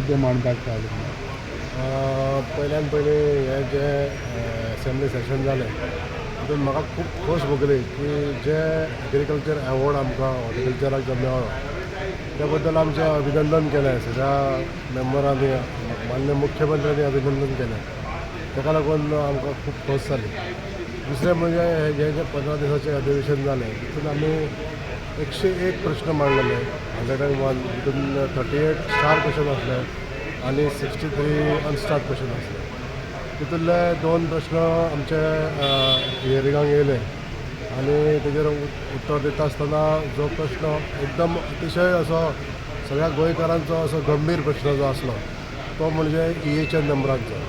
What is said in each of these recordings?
मुद्दे मांडपाक पावले? पयल्यान पयलीं हे जे असेंब्ली सेशन जालें तितून म्हाका खूब खोस भोगली की जे एग्रीकल्चर अवॉर्ड आमकां हॉर्टिकल्चराक जो मेळ्ळो त्या बद्दल आमचें अभिनंदन केलें सगळ्या मेंबरांनी, माननीय मुख्यमंत्र्यांनी अभिनंदन केलें. ताका लागून आमकां खूब खोस जाली. दुसरें म्हणजे हे जे 15 दिसाचें अधिवेशन जालें तितून आमी 101 प्रश्न मांडलेले, 101 तितून 38 स्टार क्वेश्चन आसले आनी 63 अनस्टार क्वेश्चन आसले. तितूंतले 2 प्रश्न आमचे हियरिंगाक येयले आनी तेजेर उत्तर दिता आसतना जो प्रश्न एकदम अतिशय असो सगळ्या गोंयकारांचो असो गंभीर प्रश्न जो आसलो तो म्हणजे EHN नंबरांचो.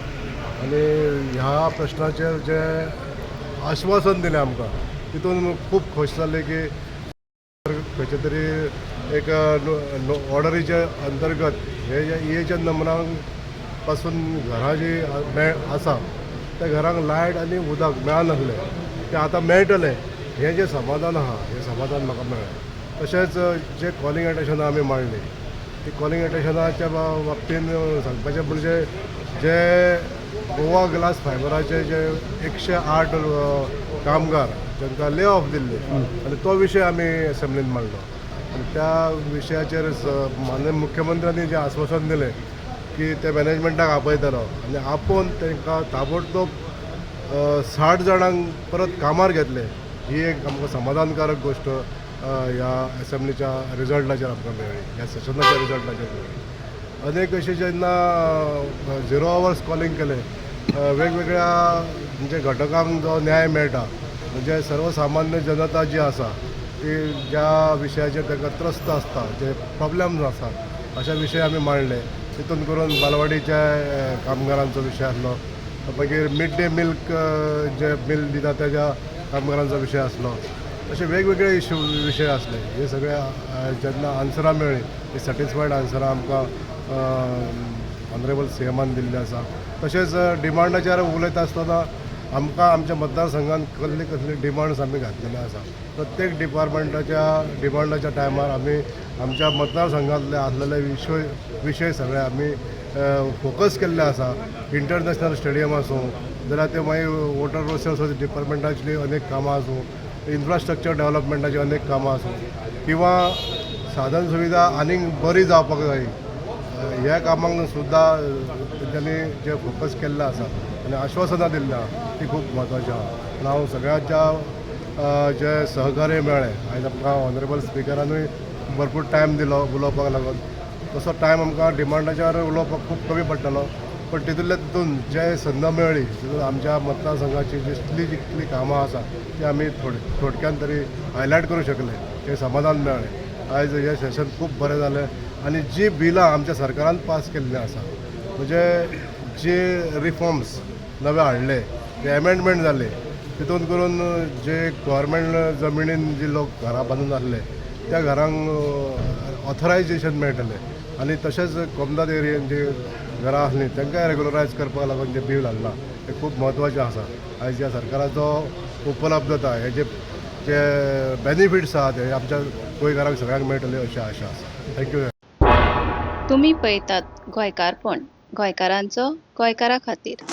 आनी ह्या प्रश्नाचेर जे आश्वासन दिलें आमकां तितून खूब खोश जाले की खंयचे तरी एक ऑर्डरीचे अंतर्गत हे जे EHN नंबरांक पासून घरां जी आसा त्या घरांक लायट आनी उदक मेळनासलें तें आतां मेळटलें हें जें समाधान आहा हें समाधान म्हाका मेळ्ळें. तशेंच जे कॉलिंग एटेशनां आमी मांडली ती कॉलिंग एटेशनाच्या बाबतीन सांगपाचें म्हणजे जे गोवा ग्लास फायबराचे जे 108 कामगार जांकां ले ऑफ दिल्ले आनी तो विशय आमी असेंब्लीन मांडलो. आनी त्या विशयाचेर माननीय मुख्यमंत्र्यांनी जें आश्वासन दिलें की ते मॅनेजमेंटाक आपयतलो आनी आपोवन तांकां ताबडतोब 60 जाणांक परत कामार घेतले ही एक आमकां समाधानकारक गोश्ट ह्या असेंब्लीच्या रिजल्टाचेर आमकां मेळ्ळी, ह्या सेशनाच्या रिजल्टाचेर मेळ्ळी. अनेक अशी जेन्ना 0 आवर्स कॉलिंग केलें वेगवेगळ्या म्हणजे घटकांक जो न्याय मेळटा म्हणजे सर्वसामान्य जनता जी आसा ती ज्या विशयाचेर तांकां त्रस्त आसता जे प्रॉब्लेम्स आसात अशे विशय आमी मांडले. तितून करून बालवाडीच्या कामगारांचो विशय आसलो, मागीर मिड डे मिल्क जे मिल दिता तेज्या कामगारांचो विशय आसलो. अशे वेगवेगळे विशय आसले. हे सगळे जेन्ना आन्सरां मेळ्ळी ती सॅटिस्फायड आन्सरां आमकां ऑनरेबल CMान दिल्ली आसा. तशेंच डिमांडाचेर उलयता आसतना आमकां आमच्या मतदारसंघात कसली डिमांड्स आमी घातलेले आसा. प्रत्येक डिपार्टमेंटाच्या डिमांडाच्या टायमार आमी आमच्या मतदारसंघातले आसलेले विशय सगळे आमी फोकस केल्ले आसा. इंटरनॅशनल स्टेडियम आसूं जाल्यार ते मागीर वॉटर रिसोर्सीस डिपार्टमेंटाची अनेक कामां आसूं, इन्फ्रास्ट्रक्चर डेव्हलपमेंटाची अनेक कामां आसूं किंवा साधन सुविधा आनीक बरी जावपाक जाय ह्या कामांक सुद्दां तेंच्यांनी जे फोकस केल्लें आसा आनी आश्वासनां दिल्लीं आहा ती खूब म्हत्वाची आहा. आनी हांव सगळ्यांच्या जे सहकार्य मेळ्ळें आयज आमकां ऑनरेबल स्पिकरानूय भरपूर टायम दिलो उलोवपाक लागून. तसो टायम आमकां डिमांडाचेर उलोवपाक खूब कमी पडटलो पण तितून जे संद मेळ्ळी तितून आमच्या मतदारसंघाची जितली कामां आसा ती आमी थोडक्यान तरी हायलायट करूं शकले. हें समाधान मेळ्ळें. आयज हें सेशन खूब बरें जालें आनी जी बिलां आमच्या सरकारान पास केल्लीं आसा म्हणजे जे रिफॉर्म्स नवे हाडले ते एमेंडमेंट जाले तितून करून जे गव्हर्मेंट जमिनीन जे लोक घरां बांदून आसले त्या घरांक ऑथरायजेशन मेळटलें आनी तशेंच कोमदाद एरियेन जी घरां आसलीं तांकांय रेगुलरायज करपाक लागून जे बील हाडलां तें खूब म्हत्वाचें आसा. आयज ह्या सरकाराचो उपलब्धता हे जे बेनिफिट्स आहा ते आमच्या गोंयकारांक सगळ्यांक मेळटले अशी आशा आसा. थँक्यू. तुम्ही पळयतात गोंयकारपण, गोंयकारांचो गोंयकारा खातीर.